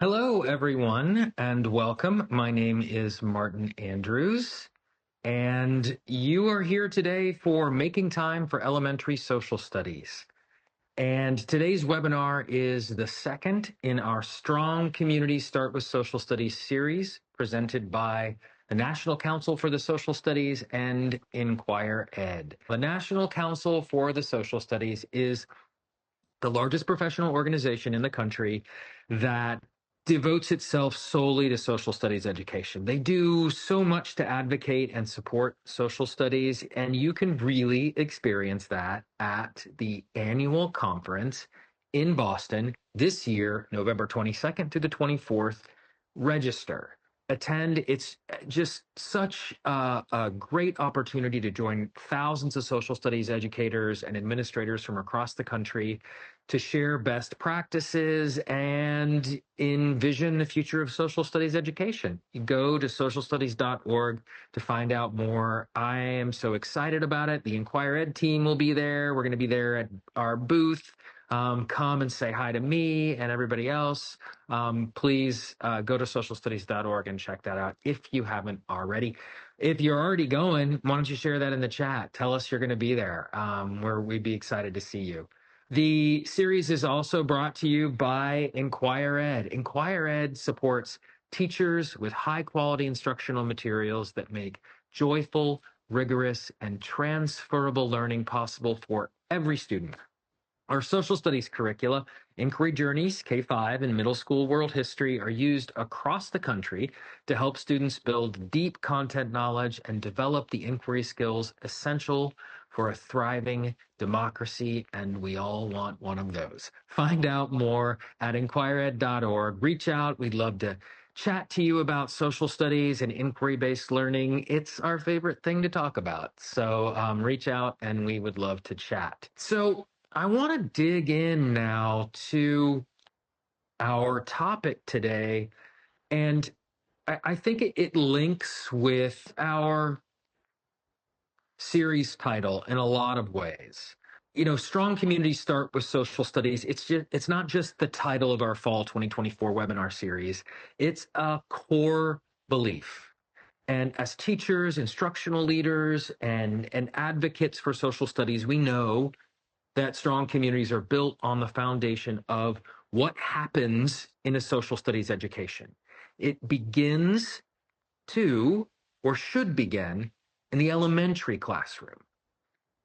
Hello, everyone, and welcome. My name is Martin Andrews, and you are here today for Making Time for Elementary Social Studies. And today's webinar is the second in our Strong Community Start with Social Studies series presented by the National Council for the Social Studies and inquirED. The National Council for the Social Studies is the largest professional organization in the country that devotes itself solely to social studies education. They do so much to advocate and support social studies, and you can really experience that at the annual conference in Boston this year, November 22nd to the 24th. Register, attend. It's just such a great opportunity to join thousands of social studies educators and administrators from across the country to share best practices and envision the future of social studies education. You go to socialstudies.org to find out more. I am so excited about it. The inquirED team will be there. We're going to be there at our booth. Come and say hi to me and everybody else. Please go to socialstudies.org and check that out if you haven't already. If you're already going, why don't you share that in the chat? Tell us you're going to be there, where we'd be excited to see you. The series is also brought to you by inquirED. inquirED supports teachers with high-quality instructional materials that make joyful, rigorous, and transferable learning possible for every student. Our social studies curricula, Inquiry Journeys, K-5, and middle school world history are used across the country to help students build deep content knowledge and develop the inquiry skills essential for a thriving democracy, and we all want one of those. Find out more at inquired.org. Reach out. We'd love to chat to you about social studies and inquiry-based learning. It's our favorite thing to talk about. So reach out and we would love to chat. So I want to dig in now to our topic today, and I think it links with our series title in a lot of ways. You know, Strong Communities Start with Social Studies. It's not just the title of our fall 2024 webinar series. It's a core belief. And as teachers, instructional leaders, and advocates for social studies, we know that strong communities are built on the foundation of what happens in a social studies education. It begins to, or should begin, in the elementary classroom.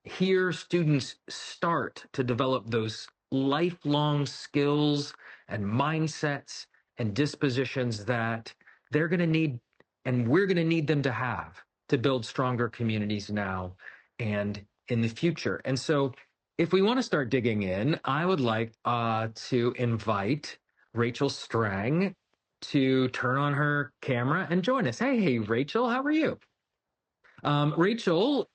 Here, students start to develop those lifelong skills and mindsets and dispositions that they're going to need, and we're going to need them to have to build stronger communities now and in the future. And so if we want to start digging in, I would like to invite Rachel Strang to turn on her camera and join us. Hey, Rachel, how are you? Rachel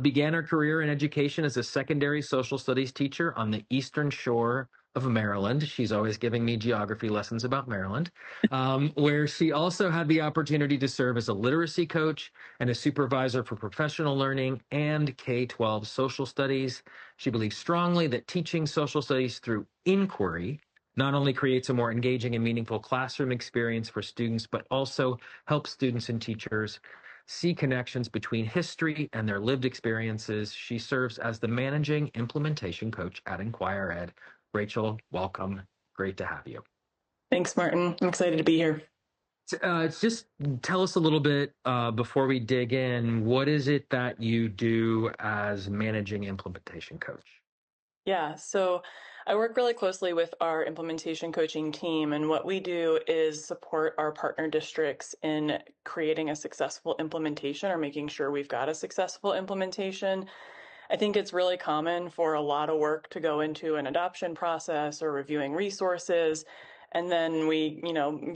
began her career in education as a secondary social studies teacher on the Eastern Shore of Maryland. She's always giving me geography lessons about Maryland, where she also had the opportunity to serve as a literacy coach and a supervisor for professional learning and K-12 social studies. She believes strongly that teaching social studies through inquiry not only creates a more engaging and meaningful classroom experience for students, but also helps students and teachers see connections between history and their lived experiences. She serves as the managing implementation coach at inquirED. Rachel, welcome. Great to have you. Thanks, Martin. I'm excited to be here. Just tell us a little bit before we dig in, what is it that you do as managing implementation coach? Yeah, so I work really closely with our implementation coaching team, and what we do is support our partner districts in creating a successful implementation or making sure we've got a successful implementation. I think it's really common for a lot of work to go into an adoption process or reviewing resources, and then we,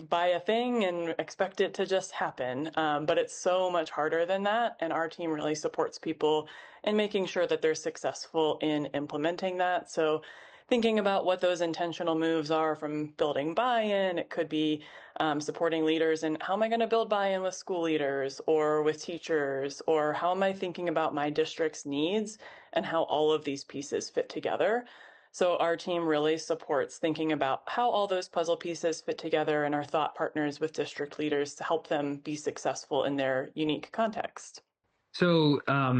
buy a thing and expect it to just happen. But it's so much harder than that, and our team really supports people in making sure that they're successful in implementing that. So thinking about what those intentional moves are, from building buy-in, it could be supporting leaders and how am I going to build buy-in with school leaders or with teachers, or how am I thinking about my district's needs and how all of these pieces fit together. So our team really supports thinking about how all those puzzle pieces fit together and are thought partners with district leaders to help them be successful in their unique context. So,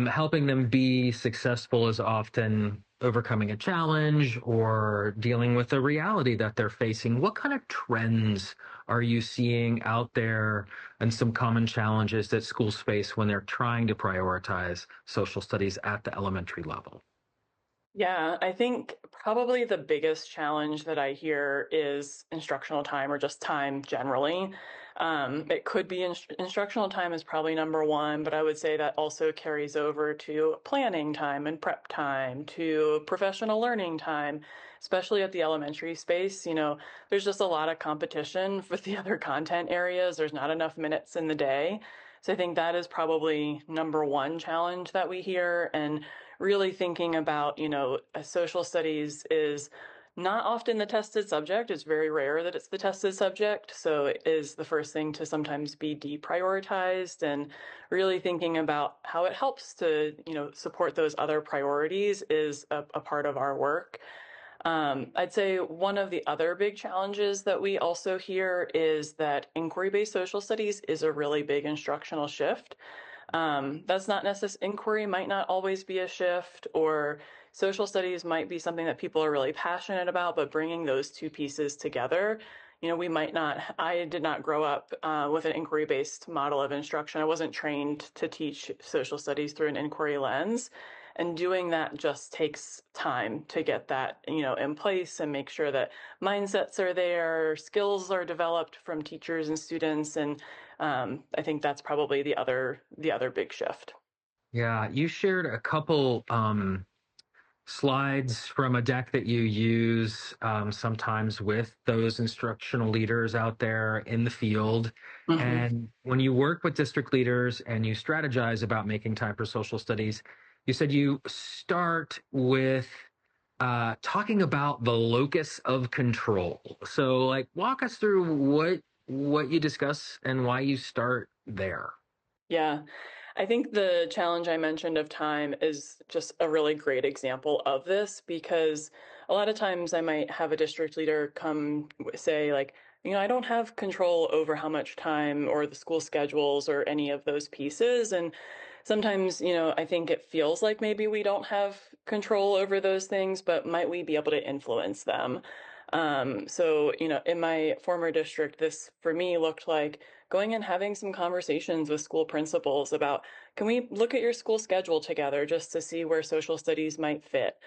helping them be successful is often overcoming a challenge or dealing with a reality that they're facing. What kind of trends are you seeing out there and some common challenges that schools face when they're trying to prioritize social studies at the elementary level? Yeah, I think probably the biggest challenge that I hear is instructional time or just time generally. It could be instructional time is probably number one, but I would say that also carries over to planning time and prep time, to professional learning time, especially at the elementary space. There's just a lot of competition with the other content areas. There's not enough minutes in the day. So I think that is probably number one challenge that we hear. And really thinking about, social studies is not often the tested subject. It's very rare that it's the tested subject. So it is the first thing to sometimes be deprioritized, and really thinking about how it helps to, support those other priorities is a part of our work. I'd say one of the other big challenges that we also hear is that inquiry-based social studies is a really big instructional shift. That's not necessarily, inquiry might not always be a shift, or social studies might be something that people are really passionate about, but bringing those two pieces together, we might not, I did not grow up with an inquiry based model of instruction. I wasn't trained to teach social studies through an inquiry lens. And doing that just takes time to get that, in place and make sure that mindsets are there, skills are developed from teachers and students, and I think that's probably the other big shift. Yeah, you shared a couple slides from a deck that you use sometimes with those instructional leaders out there in the field. Hmm. And when you work with district leaders and you strategize about making time for social studies, you said you start with talking about the locus of control. So, like, walk us through what you discuss and why you start there. Yeah. I think the challenge I mentioned of time is just a really great example of this, because a lot of times I might have a district leader come say, like, I don't have control over how much time or the school schedules or any of those pieces. And sometimes, I think it feels like maybe we don't have control over those things, but might we be able to influence them? So, in my former district, this for me looked like going and having some conversations with school principals about, can we look at your school schedule together just to see where social studies might fit?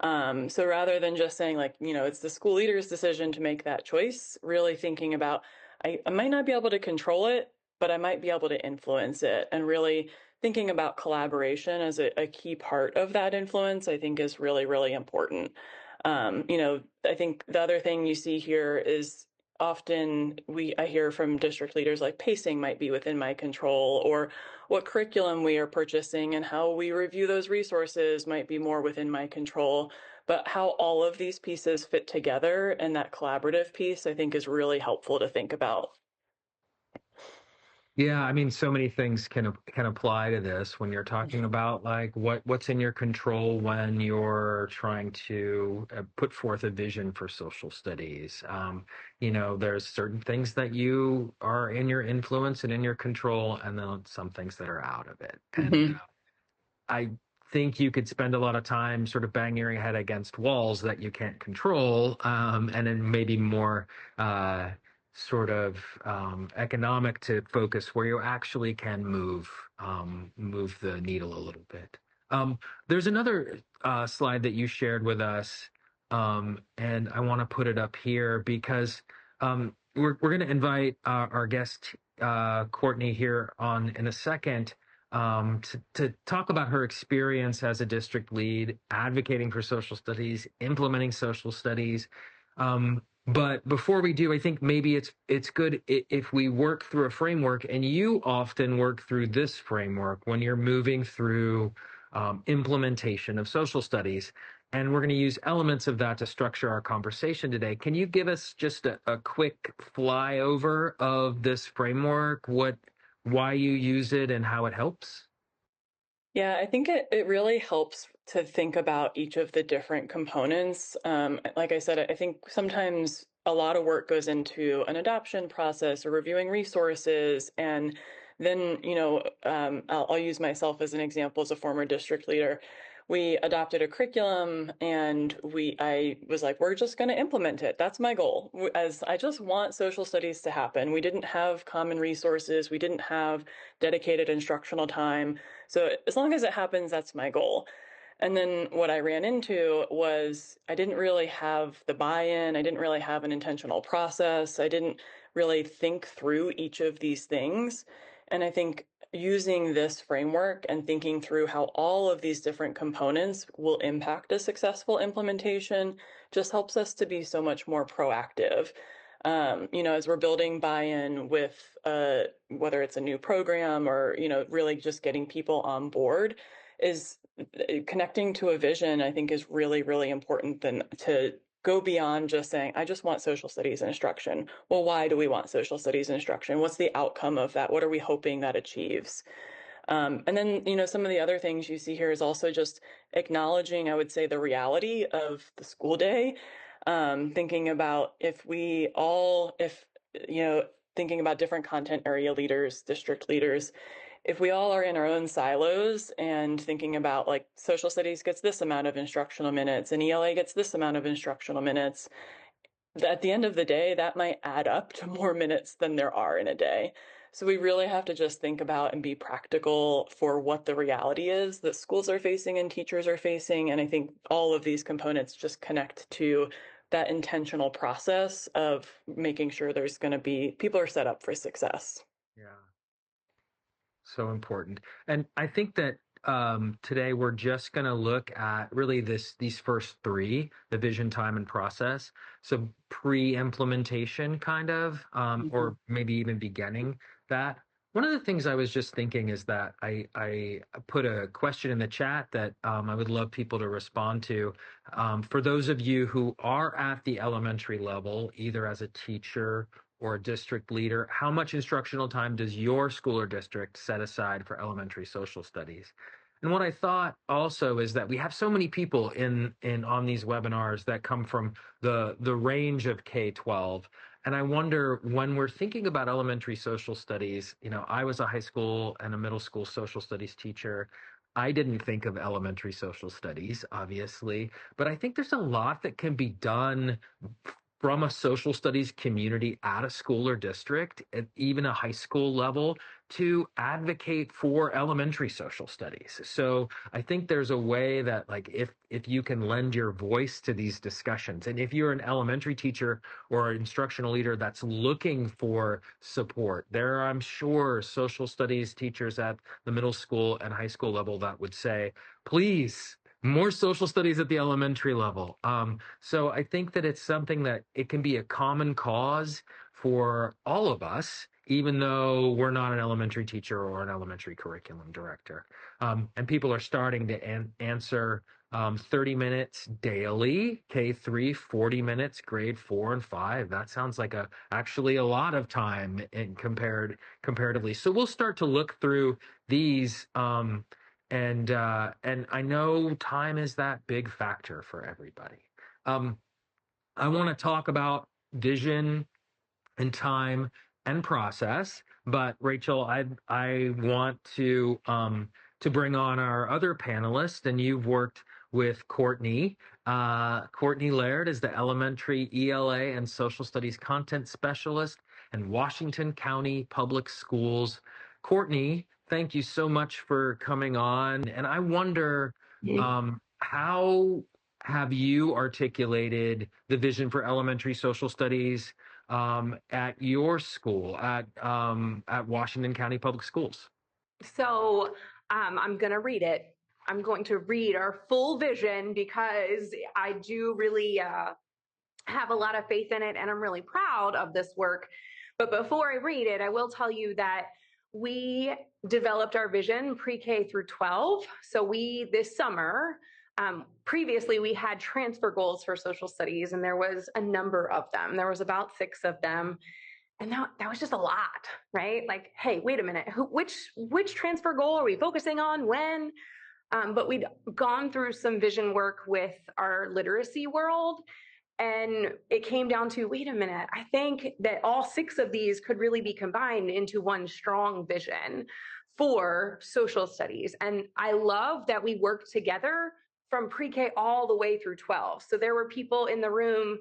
So rather than just saying, like, it's the school leader's decision to make that choice, really thinking about, I might not be able to control it, but I might be able to influence it. And really thinking about collaboration as a key part of that influence, I think is really, really important. I think the other thing you see here is often I hear from district leaders like pacing might be within my control, or what curriculum we are purchasing and how we review those resources might be more within my control. But how all of these pieces fit together and that collaborative piece, I think, is really helpful to think about. Yeah, I mean, so many things can apply to this when you're talking about like what's in your control when you're trying to put forth a vision for social studies. There's certain things that you are in your influence and in your control, and then some things that are out of it. And Hmm. I think you could spend a lot of time sort of banging your head against walls that you can't control, and then maybe more uh, sort of economic to focus where you actually can move the needle a little bit. There's another slide that you shared with us, and I want to put it up here because we're going to invite our guest Courtney here on in a second to talk about her experience as a district lead, advocating for social studies, implementing social studies. But before we do, I think maybe it's good if we work through a framework, and you often work through this framework when you're moving through implementation of social studies. And we're going to use elements of that to structure our conversation today. Can you give us just a quick flyover of this framework? Why you use it and how it helps? Yeah, I think it really helps to think about each of the different components. Like I said, I think sometimes a lot of work goes into an adoption process or reviewing resources. And then, I'll use myself as an example as a former district leader. We adopted a curriculum and I was like, we're just going to implement it. That's my goal. As I just want social studies to happen. We didn't have common resources. We didn't have dedicated instructional time. So as long as it happens, that's my goal. And then what I ran into was I didn't really have the buy in. I didn't really have an intentional process. I didn't really think through each of these things. And I think using this framework and thinking through how all of these different components will impact a successful implementation just helps us to be so much more proactive. As we're building buy-in with whether it's a new program or, really just getting people on board, is connecting to a vision, I think, is really, really important than to go beyond just saying, I just want social studies instruction. Well, why do we want social studies instruction? What's the outcome of that? What are we hoping that achieves? And then, some of the other things you see here is also just acknowledging, I would say, the reality of the school day. Thinking about you know, thinking about different content area leaders, district leaders, if we all are in our own silos and thinking about like social studies gets this amount of instructional minutes and ELA gets this amount of instructional minutes, at the end of the day, that might add up to more minutes than there are in a day. So we really have to just think about and be practical for what the reality is that schools are facing and teachers are facing. And I think all of these components just connect to that intentional process of making sure there's going to be people are set up for success. Yeah. So important. And I think that today we're just going to look at really these first three, the vision, time, and process. So pre-implementation kind of, or maybe even beginning that. One of the things I was just thinking is that I put a question in the chat that I would love people to respond to. For those of you who are at the elementary level, either as a teacher or a district leader, how much instructional time does your school or district set aside for elementary social studies? And what I thought also is that we have so many people in on these webinars that come from the range of K-12. And I wonder, when we're thinking about elementary social studies, I was a high school and a middle school social studies teacher. I didn't think of elementary social studies, obviously, but I think there's a lot that can be done from a social studies community at a school or district, at even a high school level, to advocate for elementary social studies. So I think there's a way that, like, if you can lend your voice to these discussions, and if you're an elementary teacher or an instructional leader that's looking for support, there are, I'm sure, social studies teachers at the middle school and high school level that would say, please, more social studies at the elementary level. So I think that it's something that it can be a common cause for all of us, even though we're not an elementary teacher or an elementary curriculum director. And people are starting to answer 30 minutes daily, K3, 40 minutes, grade 4 and 5. That sounds like actually a lot of time comparatively. So we'll start to look through these. And I know time is that big factor for everybody. Um, I want to talk about vision and time and process, but Rachel, I want to bring on our other panelist, and you've worked with Courtney. Courtney Laird is the elementary ELA and social studies content specialist in Washington County Public Schools. Courtney, thank you so much for coming on. And I wonder, how have you articulated the vision for elementary social studies at your school at Washington County Public Schools? So I'm going to read it. I'm going to read our full vision because I do really have a lot of faith in it, and I'm really proud of this work. But before I read it, I will tell you that we developed our vision pre-K through 12. So this summer, previously we had transfer goals for social studies, and there was a number of them. There was about 6 of them. And that was just a lot, right? Like, hey, wait a minute, which transfer goal are we focusing on when? But we'd gone through some vision work with our literacy world, and it came down to, wait a minute, I think that all 6 of these could really be combined into one strong vision for social studies. And I love that we worked together from pre-K all the way through 12. So there were people in the room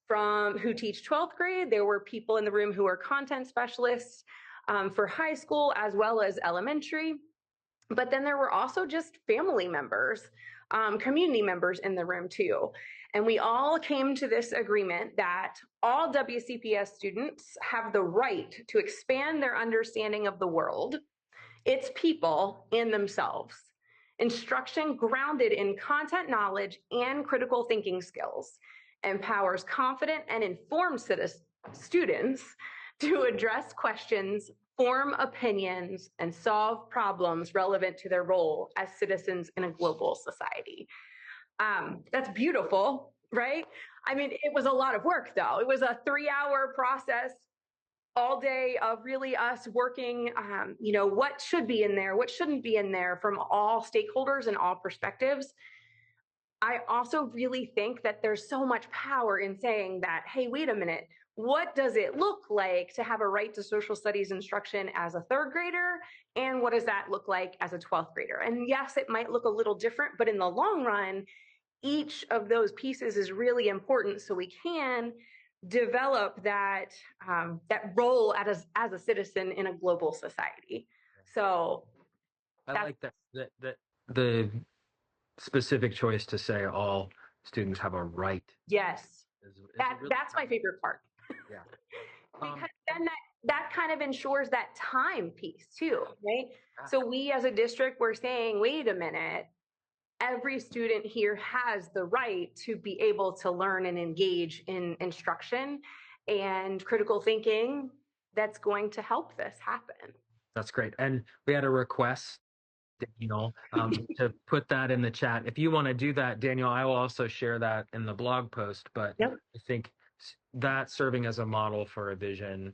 who teach 12th grade. There were people in the room who are content specialists for high school as well as elementary. But then there were also just family members, community members in the room too. And we all came to this agreement that all WCPS students have the right to expand their understanding of the world, its people, and themselves. Instruction grounded in content knowledge and critical thinking skills empowers confident and informed students to address questions, form opinions, and solve problems relevant to their role as citizens in a global society. That's beautiful, right? I mean, it was a lot of work, though. It was a 3-hour process all day of really us working, what should be in there, what shouldn't be in there from all stakeholders and all perspectives. I also really think that there's so much power in saying that, hey, wait a minute, what does it look like to have a right to social studies instruction as a 3rd grader? And what does that look like as a 12th grader? And yes, it might look a little different, but in the long run, each of those pieces is really important so we can develop that role as a citizen in a global society. So I like that the specific choice to say all students have a right. Yes, is really that's my favorite part. Yeah. Because then that kind of ensures that time piece too, right? Yeah. So we as a district, we're saying, wait a minute, every student here has the right to be able to learn and engage in instruction and critical thinking that's going to help this happen. That's great. And we had a request, Daniel, to put that in the chat. If you want to do that, Daniel, I will also share that in the blog post. But Yep. I think that serving as a model for a vision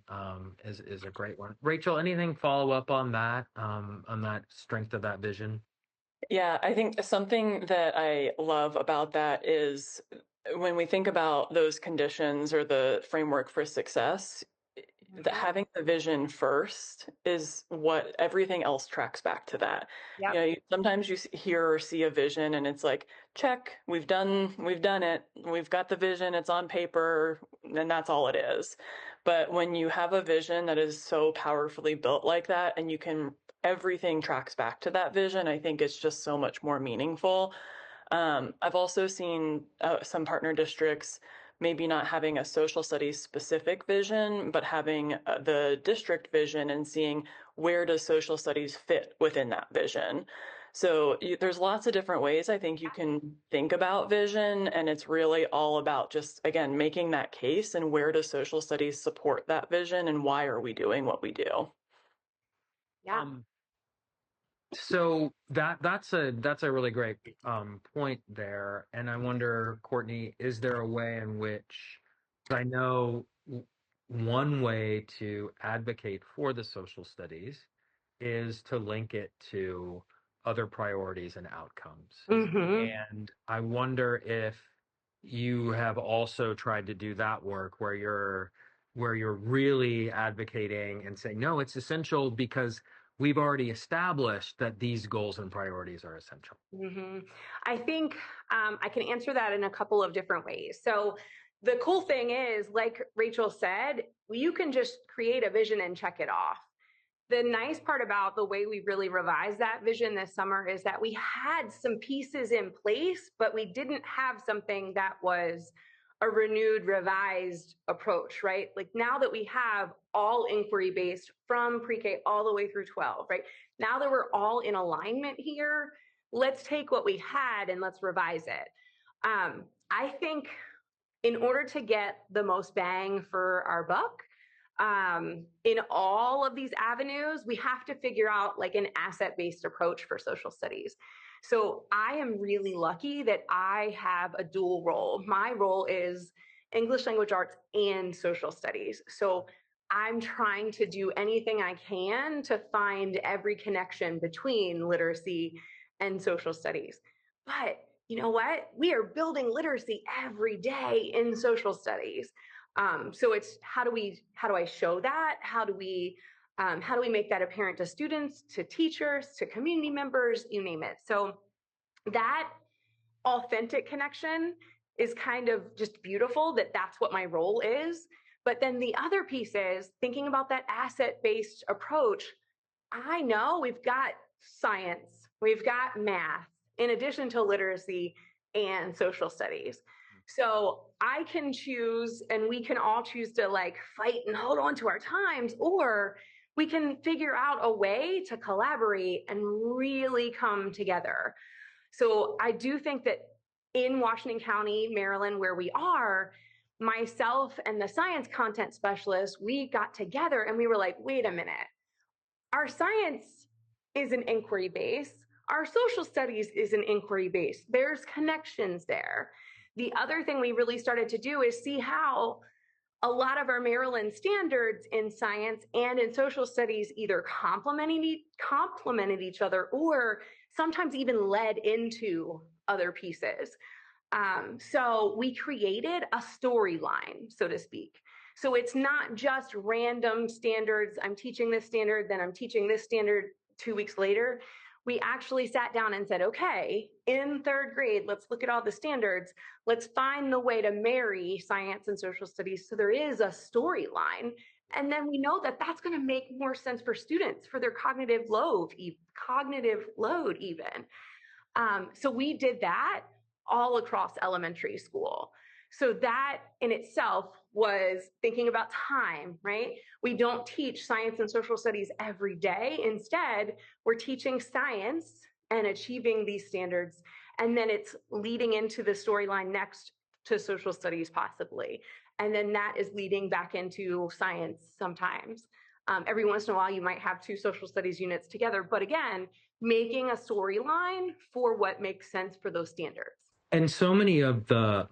is a great one. Rachel, anything follow up on that strength of that vision? Yeah, I think something that I love about that is when we think about those conditions or the framework for success, having the vision first is what everything else tracks back to that. Yep. Sometimes you hear or see a vision and it's like, check, we've done it. We've got the vision, it's on paper, and that's all it is. But when you have a vision that is so powerfully built like that and everything tracks back to that vision, I think it's just so much more meaningful. I've also seen some partner districts maybe not having a social studies specific vision, but having the district vision and seeing where does social studies fit within that vision. So there's lots of different ways I think you can think about vision, and it's really all about just, again, making that case and where does social studies support that vision and why are we doing what we do. Yeah. So that's a really great point there, and I wonder, Courtney, is there a way in which I know one way to advocate for the social studies is to link it to other priorities and outcomes, and I wonder if you have also tried to do that work where you're really advocating and saying, no, it's essential because we've already established that these goals and priorities are essential. I think I can answer that in a couple of different ways. So the cool thing is, like Rachel said, you can just create a vision and check it off. The nice part about the way we really revised that vision this summer is that we had some pieces in place, but we didn't have something that was a renewed, revised approach, right? Like now that we have all inquiry based from pre-K all the way through 12, right? Now that we're all in alignment here, let's take what we had and let's revise it. I think in order to get the most bang for our buck, in all of these avenues, we have to figure out like an asset-based approach for social studies. So I am really lucky that I have a dual role. My role is English language arts and social studies. So I'm trying to do anything I can to find every connection between literacy and social studies. But you know what? We are building literacy every day in social studies. So it's how do I show that? How do we make that apparent to students, to teachers, to community members, you name it. So that authentic connection is kind of just beautiful, that that's what my role is. But then the other piece is thinking about that asset-based approach. I know we've got science, we've got math, in addition to literacy and social studies. So I can choose, and we can all choose to like fight and hold on to our times, or we can figure out a way to collaborate and really come together. So I do think that in Washington County, Maryland, where we are, myself and the science content specialist, we got together and we were like, wait a minute, our science is an inquiry base. Our social studies is an inquiry base. There's connections there. The other thing we really started to do is see how a lot of our Maryland standards in science and in social studies either complemented each other or sometimes even led into other pieces. So we created a storyline, so to speak. So it's not just random standards. I'm teaching this standard, then I'm teaching this standard 2 weeks later. We actually sat down and said, okay, in third grade, let's look at all the standards. Let's find the way to marry science and social studies so there is a storyline. And then we know that that's going to make more sense for students, for their cognitive load even. So we did that all across elementary school. So that in itself was thinking about time, right? We don't teach science and social studies every day. Instead, we're teaching science and achieving these standards. And then it's leading into the storyline next to social studies possibly. And then that is leading back into science sometimes. Every once in a while, you might have two social studies units together. But again, making a storyline for what makes sense for those standards. And so many of the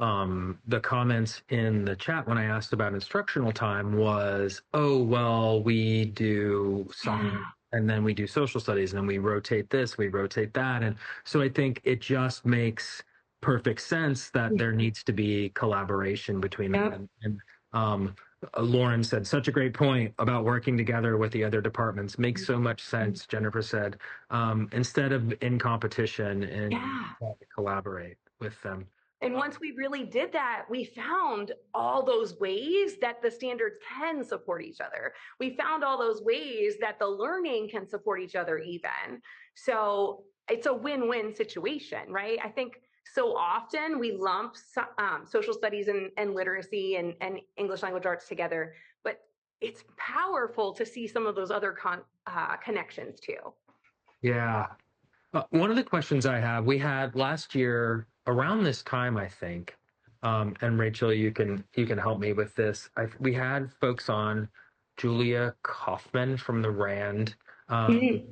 comments in the chat when I asked about instructional time was, oh, well, we do science and then we do social studies and then we rotate this, we rotate that. And so I think it just makes perfect sense that there needs to be collaboration between them. And Lauren said such a great point about working together with the other departments. Makes so much sense. Jennifer said, instead of in competition and collaborate with them. And once we really did that, we found all those ways that the standards can support each other. We found all those ways that the learning can support each other even. So it's a win-win situation, right? I think so often we lump social studies and literacy and English language arts together, but it's powerful to see some of those other connections too. Yeah. One of the questions I have, we had last year around this time, I think, and Rachel, you can help me with this. We had folks on, Julia Kaufman from the RAND. I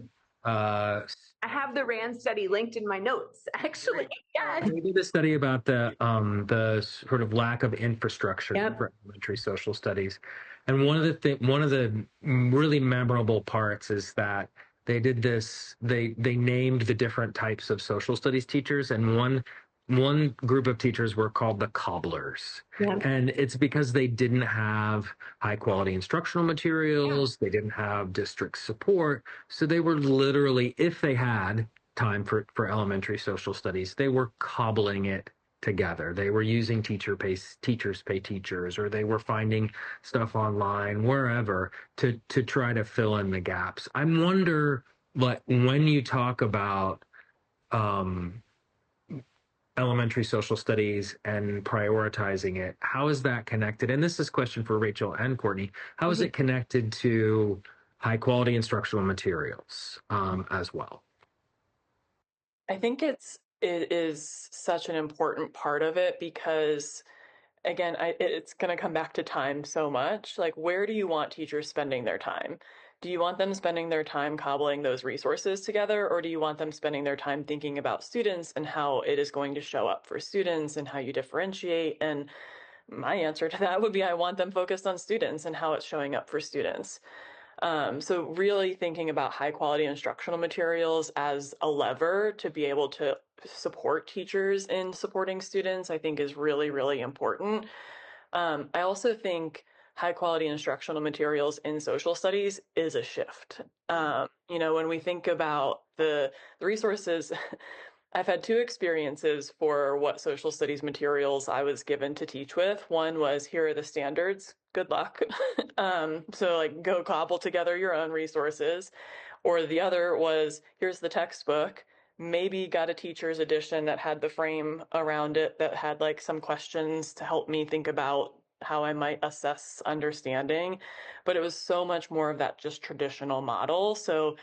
have the RAND study linked in my notes, actually. Yes. We did a study about the sort of lack of infrastructure for elementary social studies, and one of the really memorable parts is that they did this. They named the different types of social studies teachers, and one group of teachers were called the cobblers. And it's because they didn't have high quality instructional materials. They didn't have district support. So they were literally, if they had time for elementary social studies, they were cobbling it together. They were using teachers pay teachers, or they were finding stuff online, wherever, to try to fill in the gaps. I wonder, like, when you talk about elementary social studies and prioritizing it, how is that connected? And this is a question for Rachel and Courtney. How is it connected to high quality instructional materials as well? I think it is such an important part of it because, again, it's going to come back to time so much. Like, where do you want teachers spending their time? Do you want them spending their time cobbling those resources together, or do you want them spending their time thinking about students and how it is going to show up for students and how you differentiate? And my answer to that would be I want them focused on students and how it's showing up for students. So really thinking about high quality instructional materials as a lever to be able to support teachers in supporting students, I think is really, really important. I also think high quality instructional materials in social studies is a shift. When we think about the resources, I've had two experiences for what social studies materials I was given to teach with. One was, here are the standards, good luck. So like go cobble together your own resources. Or the other was, here's the textbook, maybe got a teacher's edition that had the frame around it that had like some questions to help me think about how I might assess understanding. But it was so much more of that just traditional model. So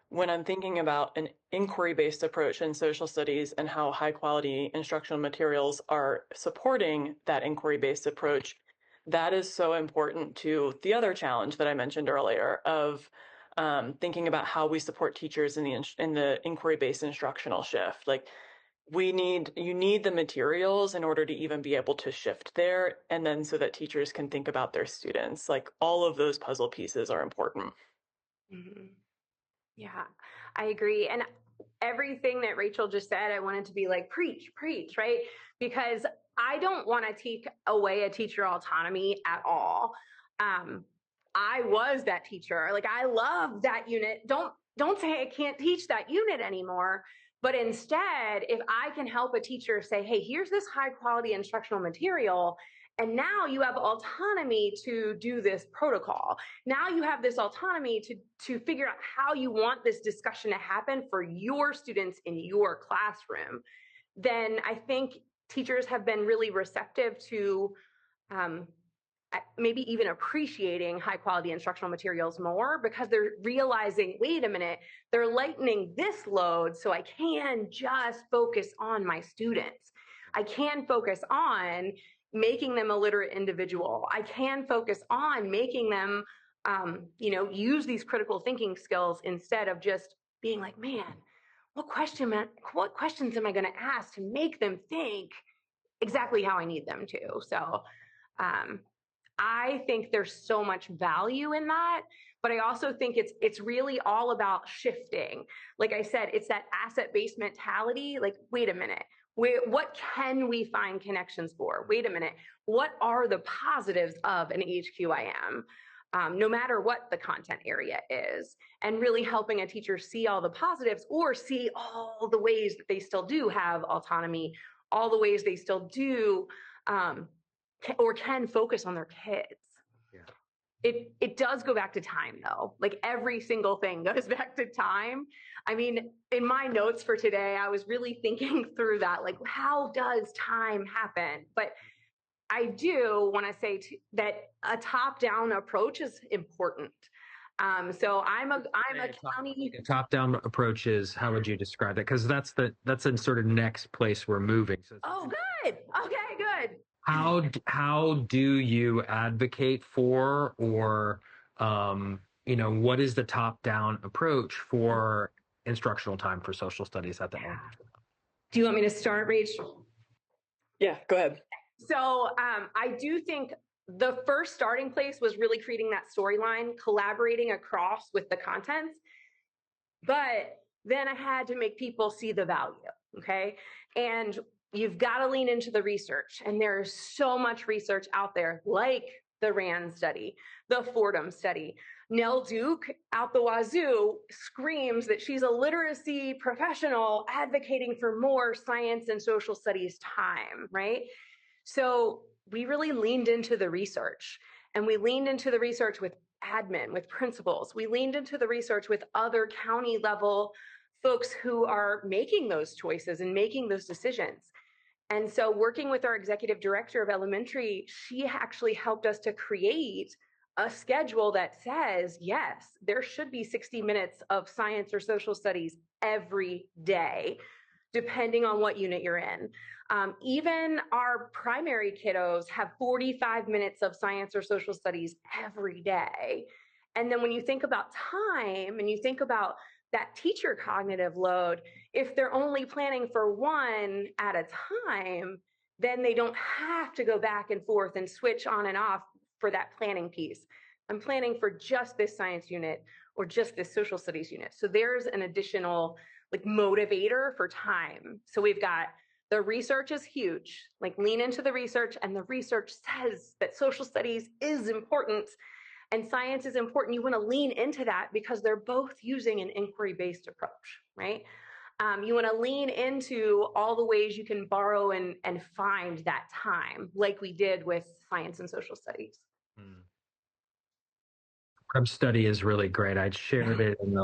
when I'm thinking about an inquiry-based approach in social studies and how high quality instructional materials are supporting that inquiry-based approach, that is so important to the other challenge that I mentioned earlier of thinking about how we support teachers in the inquiry-based instructional shift. Like you need the materials in order to even be able to shift there, and then so that teachers can think about their students. Like all of those puzzle pieces are important. Mm-hmm. Yeah, I agree. And everything that Rachel just said, I wanted to be like, preach, right? Because I don't want to take away a teacher autonomy at all. I was that teacher. Like, I love that unit. Don't say I can't teach that unit anymore. But instead, if I can help a teacher say, hey, here's this high quality instructional material, and now you have autonomy to do this protocol. Now you have this autonomy to figure out how you want this discussion to happen for your students in your classroom. Then I think teachers have been really receptive to maybe even appreciating high quality instructional materials more, because they're realizing, wait a minute, they're lightening this load so I can just focus on my students. I can focus on making them a literate individual. I can focus on making them use these critical thinking skills instead of just being like, man, what questions am I going to ask to make them think exactly how I need them to? So I think there's so much value in that, but I also think it's really all about shifting. Like I said, it's that asset-based mentality. Like, wait a minute, what can we find connections for? Wait a minute, what are the positives of an HQIM? No matter what the content area is, and really helping a teacher see all the positives or see all the ways that they still do have autonomy, all the ways they still do or can focus on their kids. Yeah. It does go back to time though. Like every single thing goes back to time. I mean, in my notes for today, I was really thinking through that, like how does time happen? But I do want to say that a top-down approach is important. So I'm a county. Top-down approach is, how would you describe that? Because that's the sort of next place we're moving. So oh, good. Okay, good. How do you advocate for, or what is the top-down approach for instructional time for social studies at the end? Do you want me to start, Rachel? Yeah, go ahead. So I do think the first starting place was really creating that storyline, collaborating across with the contents. But then I had to make people see the value, okay? And you've got to lean into the research. And there's so much research out there, like the RAND study, the Fordham study. Nell Duke out the wazoo screams that she's a literacy professional advocating for more science and social studies time, right? So we really leaned into the research, and we leaned into the research with admin, with principals. We leaned into the research with other county level folks who are making those choices and making those decisions. And so working with our executive director of elementary, she actually helped us to create a schedule that says, yes, there should be 60 minutes of science or social studies every day, depending on what unit you're in. Even our primary kiddos have 45 minutes of science or social studies every day. And then when you think about time and you think about that teacher cognitive load, if they're only planning for one at a time, then they don't have to go back and forth and switch on and off for that planning piece. I'm planning for just this science unit or just this social studies unit. So there's an additional like motivator for time. So we've got the research is huge, like lean into the research, and the research says that social studies is important and science is important. You want to lean into that because they're both using an inquiry-based approach, right? You want to lean into all the ways you can borrow and find that time, like we did with science and social studies. Web study is really great. I'd shared it in the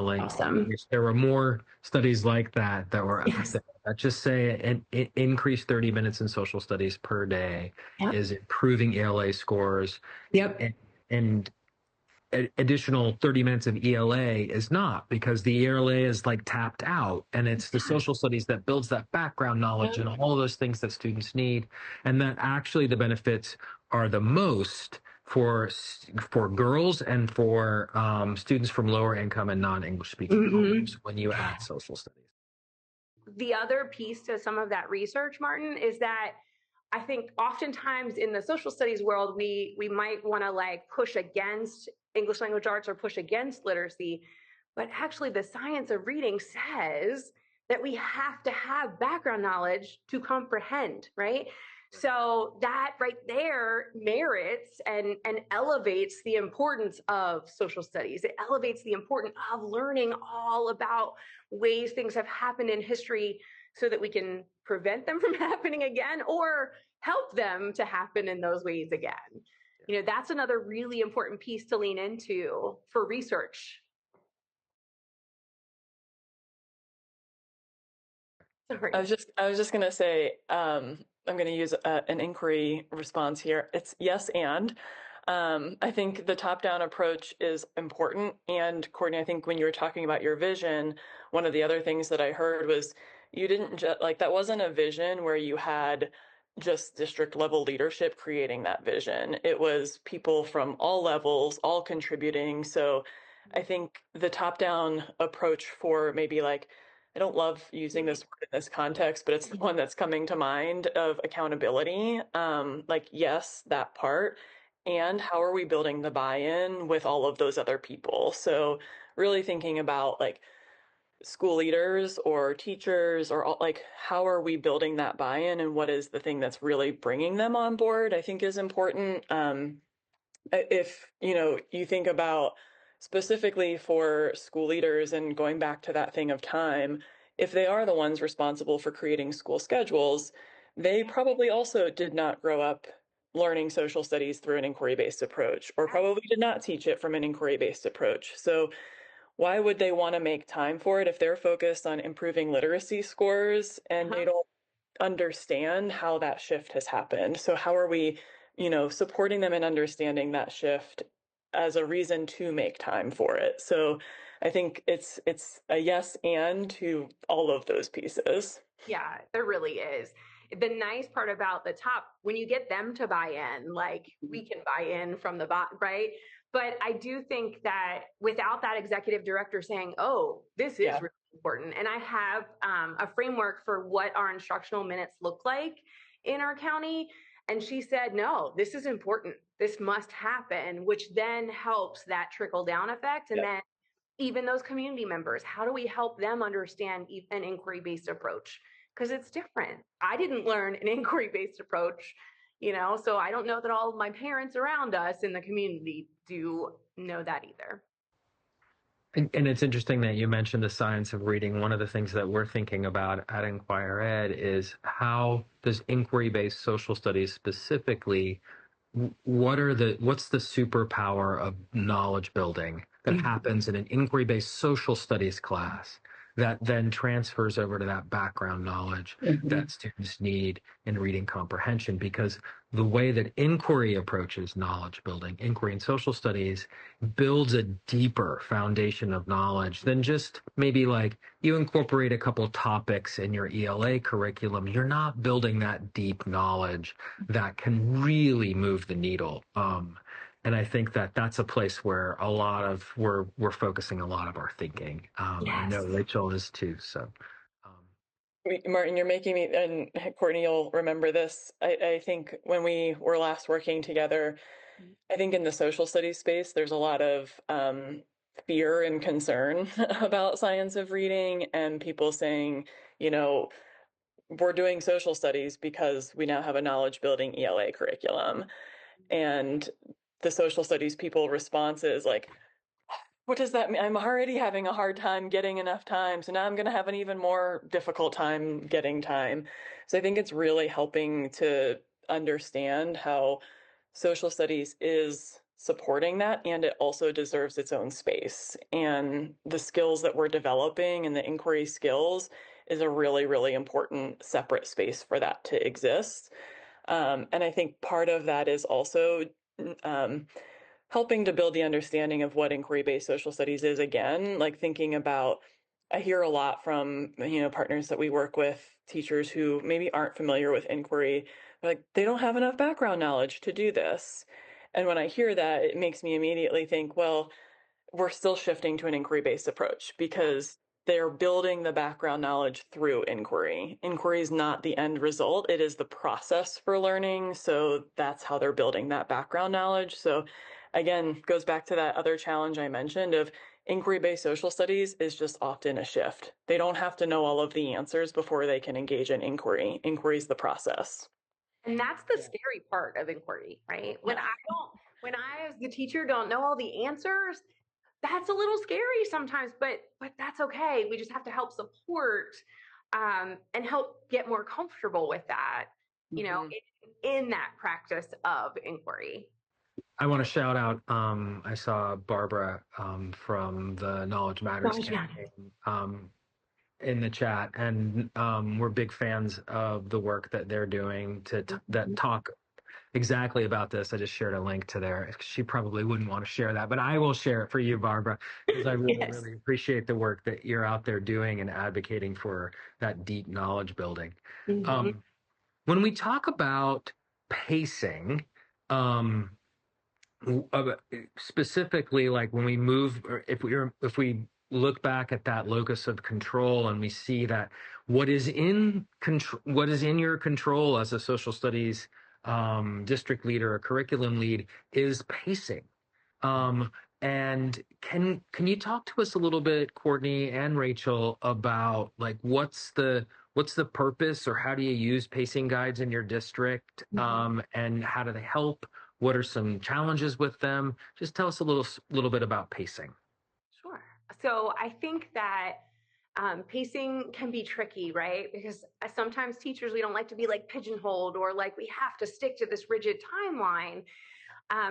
link. Awesome. There were more studies like that were out Yes. there that just say an increase 30 minutes in social studies per day Yep. is improving ELA scores. Yep. And additional 30 minutes of ELA is not, because the ELA is like tapped out, and it's the social studies that builds that background knowledge and all of those things that students need. And that actually the benefits are the most for girls and for students from lower income and non-English speaking homes when you add social studies. The other piece to some of that research, Martin, is that I think oftentimes in the social studies world, we might want to like push against English language arts or push against literacy, but actually the science of reading says that we have to have background knowledge to comprehend, right? So that right there merits and elevates the importance of social studies. It elevates the importance of learning all about ways things have happened in history so that we can prevent them from happening again or help them to happen in those ways again. You know, that's another really important piece to lean into for research. Sorry. I was just gonna say, I'm gonna use an inquiry response here. It's yes and. I think the top-down approach is important. And Courtney, I think when you were talking about your vision, one of the other things that I heard was you didn't just like that wasn't a vision where you had just district level leadership creating that vision. It was people from all levels, all contributing. So I think the top-down approach for maybe like I don't love using this word in this context, but it's the one that's coming to mind of accountability. Like, yes, that part. And how are we building the buy-in with all of those other people? So really thinking about like school leaders or teachers or all, like how are we building that buy-in and what is the thing that's really bringing them on board, I think is important. If you think about specifically for school leaders and going back to that thing of time, if they are the ones responsible for creating school schedules, they probably also did not grow up learning social studies through an inquiry-based approach, or probably did not teach it from an inquiry-based approach. So why would they want to make time for it if they're focused on improving literacy scores and they don't understand how that shift has happened? So how are we, supporting them in understanding that shift as a reason to make time for it? So I think it's a yes and to all of those pieces. Yeah, there really is. The nice part about the top, when you get them to buy in, like we can buy in from the bottom, right? But I do think that without that executive director saying, oh, this is really important. And I have a framework for what our instructional minutes look like in our county. And she said, no, this is important. This must happen, which then helps that trickle down effect. And then even those community members, how do we help them understand an inquiry-based approach? Because it's different. I didn't learn an inquiry-based approach, so I don't know that all of my parents around us in the community do know that either. And it's interesting that you mentioned the science of reading. One of the things that we're thinking about at inquirED is how does inquiry-based social studies specifically, what's the superpower of knowledge building that happens in an inquiry-based social studies class that then transfers over to that background knowledge that students need in reading comprehension? Because the way that inquiry approaches knowledge building, inquiry in social studies, builds a deeper foundation of knowledge than just maybe like you incorporate a couple topics in your ELA curriculum. You're not building that deep knowledge that can really move the needle. And I think that that's a place where we're focusing a lot of our thinking. I know Rachel is too. So Martin, you're making me, and Courtney, you'll remember this. I think when we were last working together, I think in the social studies space, there's a lot of fear and concern about science of reading, and people saying, you know, we're doing social studies because we now have a knowledge building ELA curriculum. And the social studies people response is like, what does that mean? I'm already having a hard time getting enough time. So now I'm going to have an even more difficult time getting time. So I think it's really helping to understand how social studies is supporting that, and it also deserves its own space. And the skills that we're developing and the inquiry skills is a really, really important separate space for that to exist. And I think part of that is also um, helping to build the understanding of what inquiry-based social studies is. Again, like thinking about, I hear a lot from, partners that we work with, teachers who maybe aren't familiar with inquiry, like they don't have enough background knowledge to do this. And when I hear that, it makes me immediately think, well, we're still shifting to an inquiry-based approach because they're building the background knowledge through inquiry. Inquiry is not the end result, it is the process for learning. So that's how they're building that background knowledge. So again, goes back to that other challenge I mentioned of inquiry-based social studies is just often a shift. They don't have to know all of the answers before they can engage in inquiry. Inquiry is the process. And that's the scary part of inquiry, right? When I as the teacher don't know all the answers, that's a little scary sometimes, but that's okay. We just have to help support and help get more comfortable with that, in that practice of inquiry. I want to shout out. I saw Barbara from the Knowledge Matters campaign in the chat, and we're big fans of the work that they're doing that talk exactly about this. I just shared a link to there. She probably wouldn't want to share that, but I will share it for you, Barbara, because I really, Yes. really appreciate the work that you're out there doing and advocating for that deep knowledge building. When we talk about pacing, um, specifically, like when we move, or if we look back at that locus of control and we see that what is in control, what is in your control as a social studies district leader or curriculum lead is pacing. Um, and can you talk to us a little bit, Courtney and Rachel, about like what's the purpose, or how do you use pacing guides in your district, and how do they help? What are some challenges with them? Just tell us a little bit about pacing. Sure. So I think that pacing can be tricky, right? Because sometimes teachers, we don't like to be like pigeonholed or like we have to stick to this rigid timeline.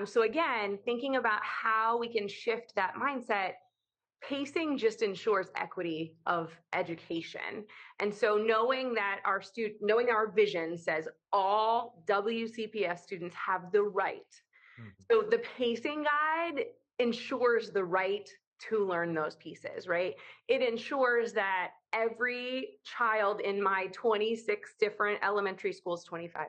So again, thinking about how we can shift that mindset, pacing just ensures equity of education. And so knowing our vision says all WCPS students have the right. So the pacing guide ensures the right to learn those pieces, right? It ensures that every child in my 26 different elementary schools, 25,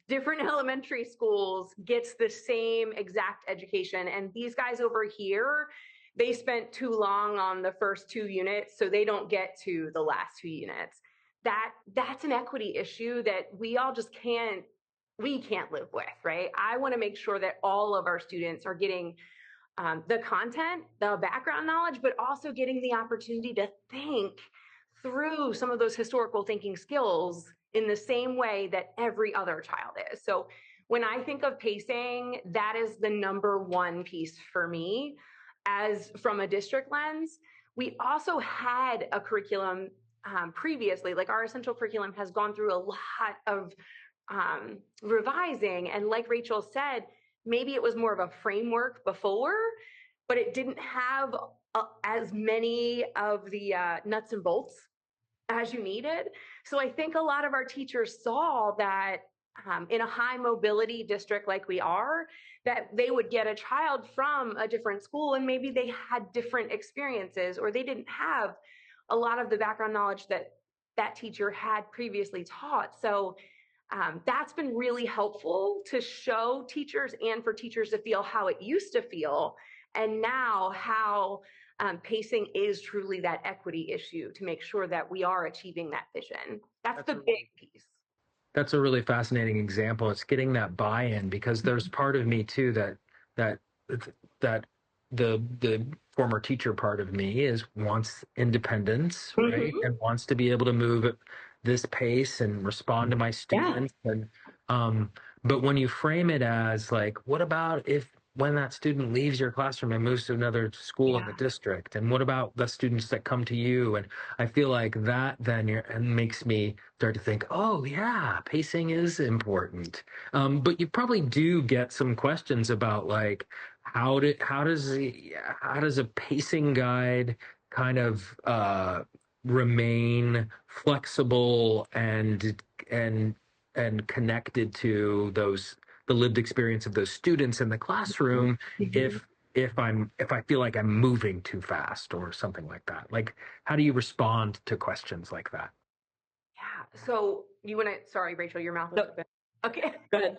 different elementary schools gets the same exact education. And these guys over here, they spent too long on the first 2 units, so they don't get to the last 2 units. That's an equity issue that we all just can't live with, right? I want to make sure that all of our students are getting the content, the background knowledge, but also getting the opportunity to think through some of those historical thinking skills in the same way that every other child is. So when I think of pacing, that is the number one piece for me. As from a district lens, we also had a curriculum previously, like our essential curriculum has gone through a lot of revising. And like Rachel said, maybe it was more of a framework before, but it didn't have as many of the nuts and bolts as you needed. So I think a lot of our teachers saw that in a high mobility district like we are, that they would get a child from a different school and maybe they had different experiences, or they didn't have a lot of the background knowledge that that teacher had previously taught. So that's been really helpful to show teachers and for teachers to feel how it used to feel And now how pacing is truly that equity issue to make sure that we are achieving that vision. That's the big piece. That's a really fascinating example. It's getting that buy-in, because there's part of me too that that the former teacher part of me is wants independence, right? Mm-hmm. And wants to be able to move at this pace and respond to my students. And um, but when you frame it as like, what about if when that student leaves your classroom and moves to another school in the district? And what about the students that come to you? And I feel like that then and makes me start to think, oh yeah, pacing is important. But you probably do get some questions about like how does a pacing guide kind of remain flexible and and connected to the lived experience of those students in the classroom if I feel like I'm moving too fast or something like that. Like, how do you respond to questions like that? Yeah. So you want to, sorry, Rachel, your mouth is open. Okay. Go ahead.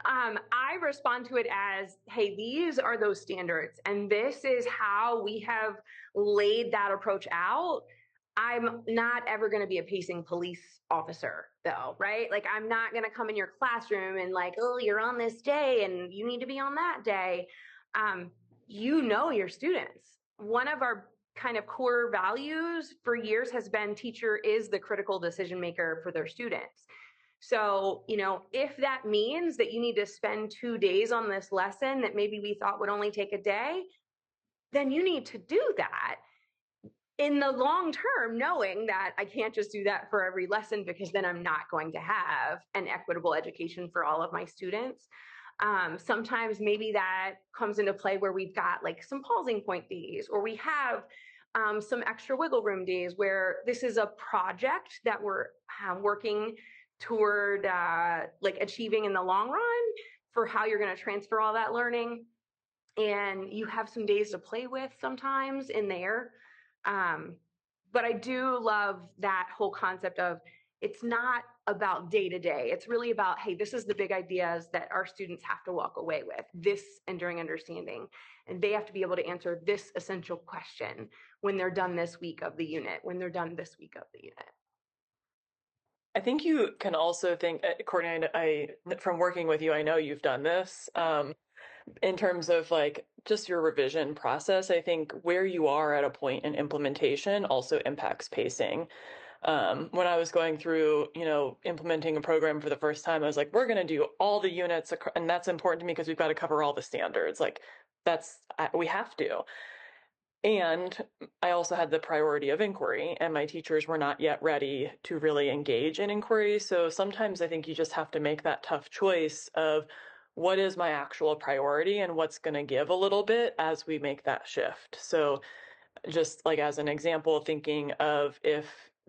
I respond to it as, hey, these are those standards, and this is how we have laid that approach out. I'm not ever going to be a pacing police officer, though, right? Like, I'm not going to come in your classroom and like, oh, you're on this day and you need to be on that day. You know your students. One of our kind of core values for years has been teacher is the critical decision maker for their students. So, if that means that you need to spend 2 days on this lesson that maybe we thought would only take a day, then you need to do that in the long term, knowing that I can't just do that for every lesson, because then I'm not going to have an equitable education for all of my students. Sometimes maybe that comes into play where we've got like some pausing point days, or we have some extra wiggle room days where this is a project that we're working toward like achieving in the long run for how you're going to transfer all that learning. And you have some days to play with sometimes in there. But I do love that whole concept of it's not about day to day. It's really about, hey, this is the big ideas that our students have to walk away with, this enduring understanding. And they have to be able to answer this essential question when they're done this week of the unit, when they're done this week of the unit. I think you can also think, Courtney, from working with you, I know you've done this. In terms of like just your revision process, I think where you are at a point in implementation also impacts pacing. When I was going through, implementing a program for the first time, I was like, we're going to do all the units, and that's important to me because we've got to cover all the standards. Like we have to. And I also had the priority of inquiry, and my teachers were not yet ready to really engage in inquiry. So sometimes I think you just have to make that tough choice of what is my actual priority and what's going to give a little bit as we make that shift. So just like as an example, thinking of if,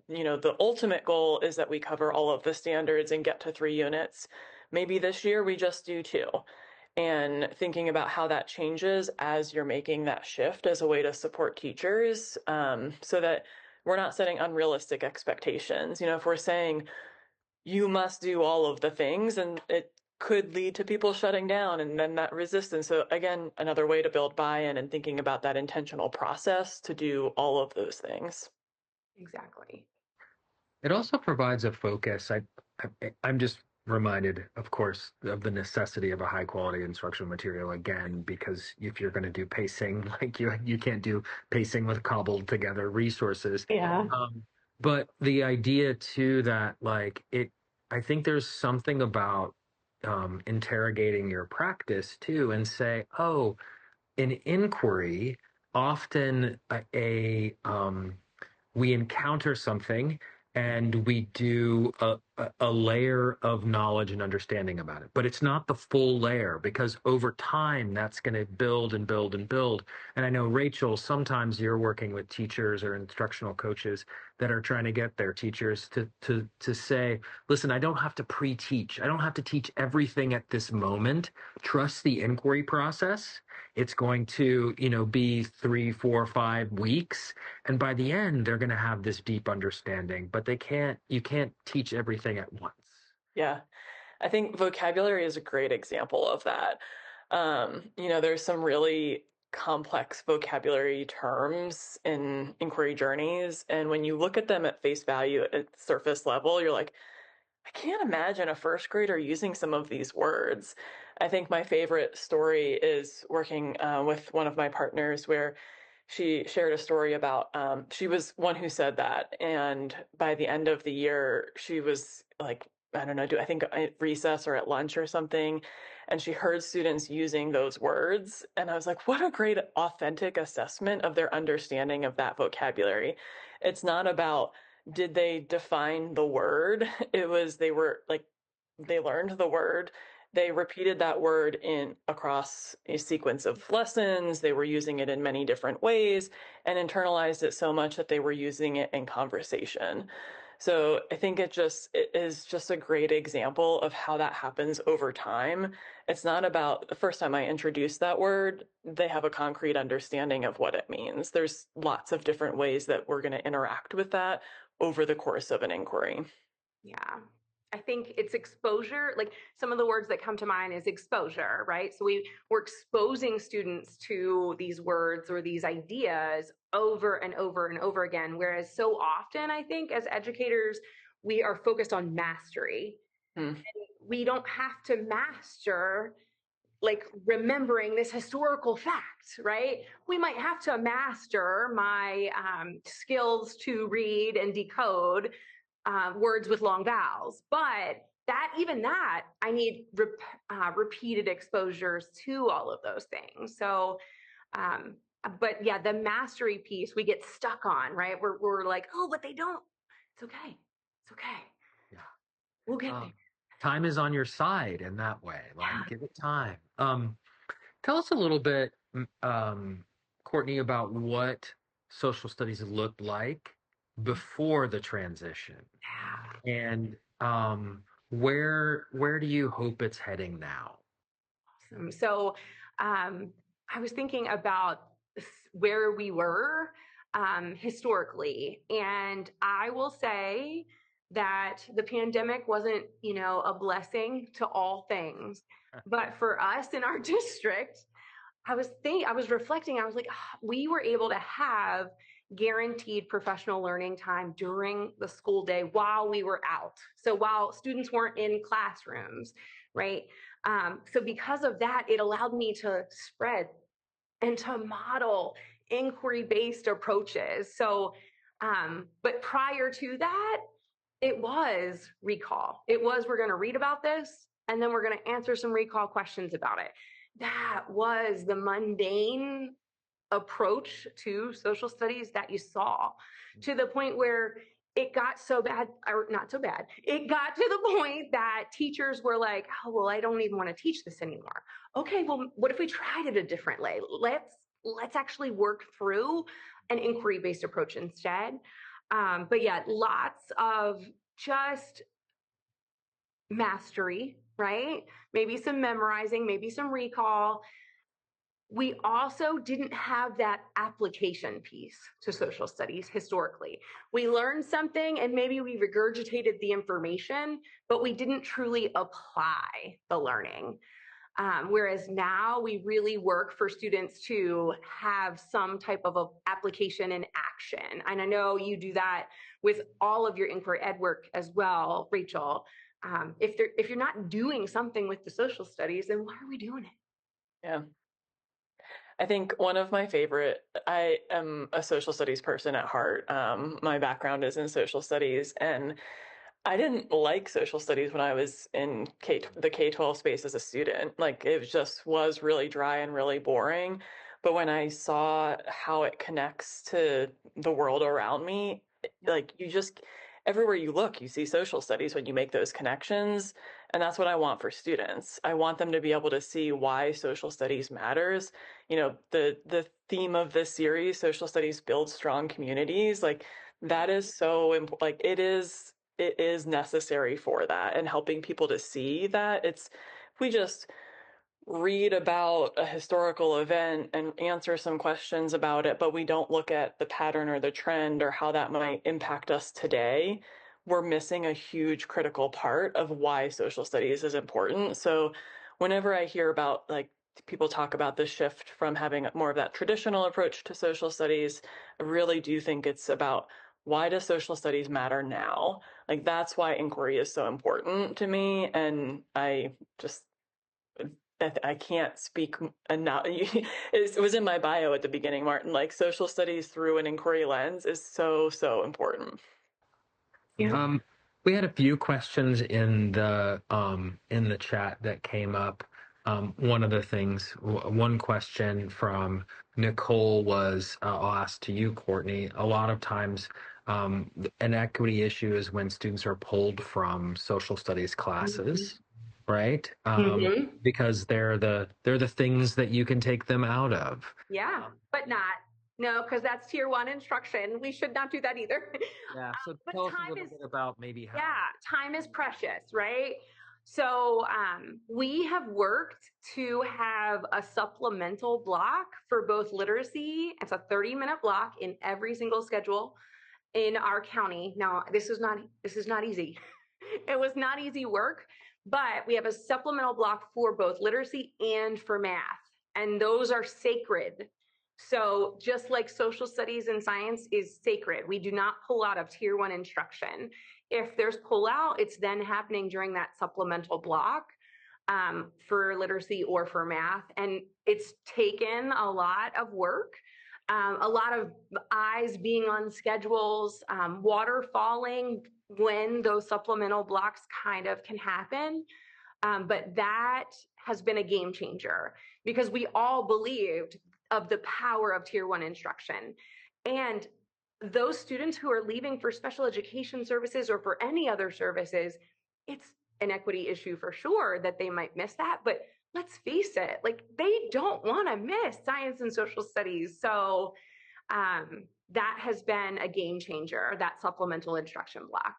the ultimate goal is that we cover all of the standards and get to 3 units, maybe this year we just do 2. And thinking about how that changes as you're making that shift as a way to support teachers, so that we're not setting unrealistic expectations. If we're saying you must do all of the things, and it could lead to people shutting down and then that resistance. So again, another way to build buy-in and thinking about that intentional process to do all of those things. Exactly. It also provides a focus. I'm just reminded, of course, of the necessity of a high quality instructional material again, because if you're going to do pacing, like you can't do pacing with cobbled together resources. Yeah. But the idea too that like I think there's something about interrogating your practice too and say, oh, in inquiry, often we encounter something and we do a layer of knowledge and understanding about it. But it's not the full layer, because over time that's going to build and build and build. And I know, Rachel, sometimes you're working with teachers or instructional coaches that are trying to get their teachers to say, listen, I don't have to pre-teach. I don't have to teach everything at this moment. Trust the inquiry process. It's going to, be 3, 4, 5 weeks. And by the end, they're going to have this deep understanding, but you can't teach everything at once. Yeah. I think vocabulary is a great example of that. There's some really complex vocabulary terms in inquiry journeys. And when you look at them at face value at surface level, you're like, I can't imagine a first grader using some of these words. I think my favorite story is working with one of my partners where she shared a story about she was one who said that, and by the end of the year she was like, I don't know, I think at recess or at lunch or something, and she heard students using those words, and I was like, what a great authentic assessment of their understanding of that vocabulary. It's not about did they define the word. It was they were like, they learned the word, they repeated that word in across a sequence of lessons, they were using it in many different ways, and internalized it so much that they were using it in conversation. So I think it is just a great example of how that happens over time. It's not about the first time I introduce that word, they have a concrete understanding of what it means. There's lots of different ways that we're going to interact with that over the course of an inquiry. Yeah. I think it's exposure. Like some of the words that come to mind is exposure, right? So we're exposing students to these words or these ideas over and over and over again. Whereas so often, I think as educators, we are focused on mastery. And we don't have to master like remembering this historical fact, right? We might have to master my skills to read and decode words with long vowels, but even that, I need repeated exposures to all of those things. So, but yeah, the mastery piece we get stuck on, right? We're like, oh, but they don't. It's okay. It's okay. Yeah. We'll get there. Time is on your side in that way. Like, give it time. Tell us a little bit, Courtney, about what social studies looked like before the transition, and where do you hope it's heading now? Awesome. So I was thinking about where we were historically, and I will say that the pandemic wasn't, a blessing to all things, but for us in our district, I was reflecting. I was like, we were able to have guaranteed professional learning time during the school day while we were out. So while students weren't in classrooms, right? So because of that, it allowed me to spread and to model inquiry-based approaches. So, but prior to that, it was recall. It was, we're going to read about this, and then we're going to answer some recall questions about it. That was the mundane approach to social studies that you saw, to the point where it got so bad, or not so bad, it got to the point that teachers were like, oh, well, I don't even want to teach this anymore. Okay, well, what if we tried it a different way? Let's actually work through an inquiry-based approach instead. But yeah, lots of just mastery, right? Maybe some memorizing, maybe some recall. We also didn't have that application piece to social studies historically. We learned something and maybe we regurgitated the information, but we didn't truly apply the learning. Whereas now we really work for students to have some type of application and action. And I know you do that with all of your inquirED work as well, Rachel. If you're not doing something with the social studies, then why are we doing it? Yeah. I think one of my favorite, I am a social studies person at heart. My background is in social studies, and I didn't like social studies when I was in the K-12 space as a student. Like, it just was really dry and really boring. But when I saw how it connects to the world around me, like, everywhere you look, you see social studies when you make those connections. And that's what I want for students. I want them to be able to see why social studies matters. The theme of this series, social studies build strong communities, like, that is so important. Like, it is necessary for that, and helping people to see that if we just read about a historical event and answer some questions about it, but we don't look at the pattern or the trend or how that might impact us today, we're missing a huge critical part of why social studies is important. So whenever I hear about like people talk about the shift from having more of that traditional approach to social studies. I really do think it's about, why does social studies matter now? Like, that's why inquiry is so important to me. And I can't speak enough. It was in my bio at the beginning, Martin. Like, social studies through an inquiry lens is so, so important. Yeah. We had a few questions in the chat that came up. One of the things, one question from Nicole was, I'll ask to you, Courtney. A lot of times, an equity issue is when students are pulled from social studies classes, right? Because they're the things that you can take them out of. Yeah, but not. No, because that's tier 1 instruction. We should not do that either. Yeah. So But tell us a time little is, bit about maybe how. yeah, time is precious, right? So we have worked to have a supplemental block for both literacy. It's a 30-minute block in every single schedule in our county. Now, this is not easy. It was not easy work, but we have a supplemental block for both literacy and for math, and those are sacred. So just like social studies and science is sacred, we do not pull out of tier 1 instruction. If there's pull out, it's then happening during that supplemental block for literacy or for math. And it's taken a lot of work, a lot of eyes being on schedules, water falling when those supplemental blocks kind of can happen. But that has been a game changer because we all believed of the power of tier 1 instruction. And those students who are leaving for special education services or for any other services, it's an equity issue for sure that they might miss that. But let's face it, like, they don't want to miss science and social studies. So that has been a game changer, that supplemental instruction block.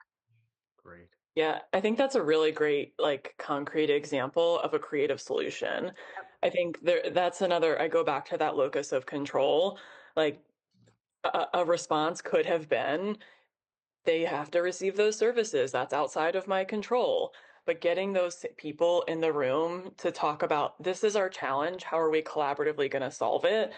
Great. Yeah, I think that's a really great, like, concrete example of a creative solution. Yep. I think that's another, I go back to that locus of control. Like, a response could have been, they have to receive those services. That's outside of my control. But getting those people in the room to talk about, this is our challenge, how are we collaboratively going to solve it?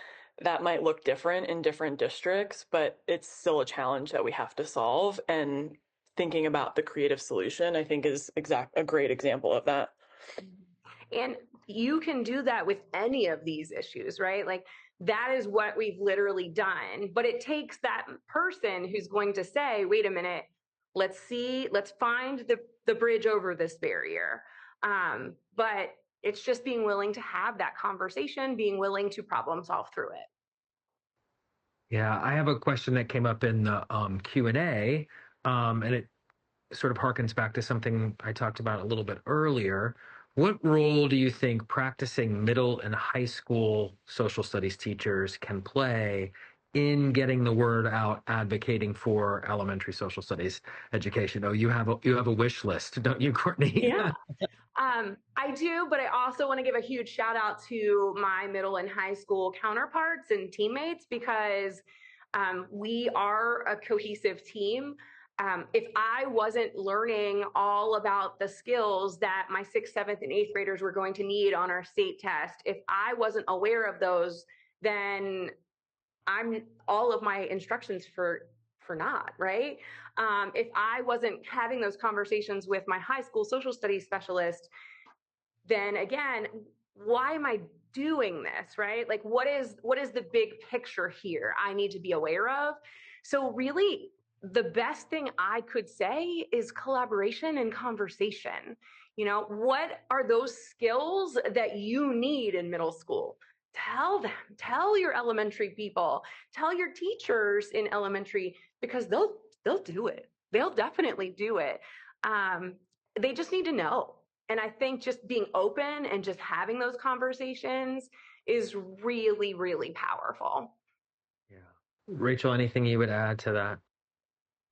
That might look different in different districts, but it's still a challenge that we have to solve. And thinking about the creative solution, I think, is a great example of that. And you can do that with any of these issues, right? Like, that is what we've literally done. But it takes that person who's going to say, wait a minute, let's find the bridge over this barrier. But it's just being willing to have that conversation, being willing to problem solve through it. Yeah, I have a question that came up in the Q&A, and it sort of harkens back to something I talked about a little bit earlier. What role do you think practicing middle and high school social studies teachers can play in getting the word out, advocating for elementary social studies education? Oh, you have a wish list, don't you, Courtney? Yeah. I do, but I also want to give a huge shout out to my middle and high school counterparts and teammates, because we are a cohesive team. If I wasn't learning all about the skills that my 6th, 7th, and 8th graders were going to need on our state test, if I wasn't aware of those, then I'm all of my instructions for naught, right? If I wasn't having those conversations with my high school social studies specialist, then again, why am I doing this, right? Like, what is the big picture here I need to be aware of? So really, the best thing I could say is collaboration and conversation. You know, what are those skills that you need in middle school? Tell them, tell your elementary people, tell your teachers in elementary, because they'll do it. They'll definitely do it. They just need to know. And I think just being open and just having those conversations is really, really powerful. Yeah. Rachel, anything you would add to that?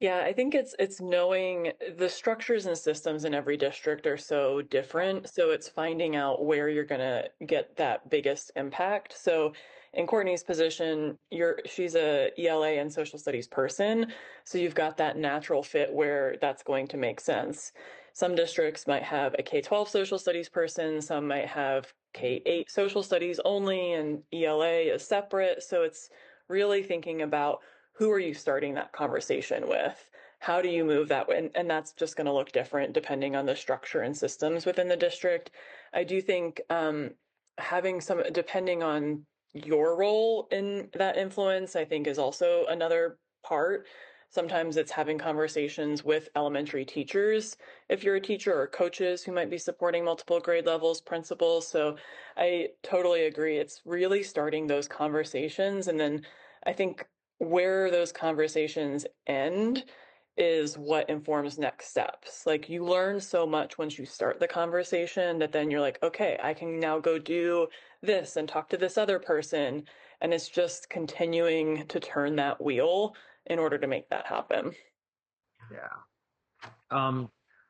Yeah, I think it's knowing the structures and systems in every district are so different. So it's finding out where you're going to get that biggest impact. So in Courtney's position, she's a ELA and social studies person. So you've got that natural fit where that's going to make sense. some districts might have a K-12 social studies person, some might have K-8 social studies only, and ELA is separate. So it's really thinking about who are you starting that conversation with? How do you move that way? And that's just going to look different depending on the structure and systems within the district. I do think having some, depending on your role in that influence, I think is also another part. Sometimes it's having conversations with elementary teachers, if you're a teacher, or coaches who might be supporting multiple grade levels, principals. So I totally agree. It's really starting those conversations. And then I think where those conversations end is what informs next steps. Like you learn so much once you start the conversation that then you're like, okay, I can now go do this and talk to this other person. And it's just continuing to turn that wheel in order to make that happen. Yeah.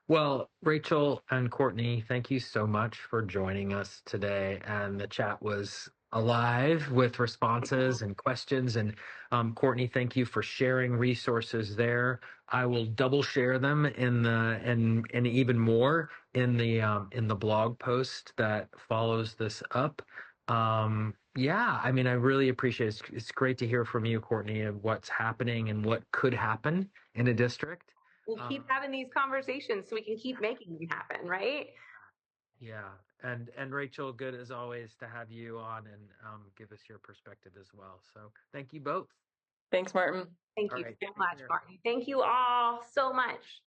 Well, Rachel and Courtney, thank you so much for joining us today. And the chat was alive with responses and questions. And Courtney, thank you for sharing resources there. I will double share them in the and even more in the blog post that follows this up. Yeah, I mean, I really appreciate it. It's great to hear from you, Courtney, of what's happening and what could happen in a district. We'll keep having these conversations so we can keep making them happen, right? Yeah, and Rachel, good as always to have you on and give us your perspective as well. So thank you both. Thanks, Martin. Thank All you right, so take much, care. Martin. Thank you all so much.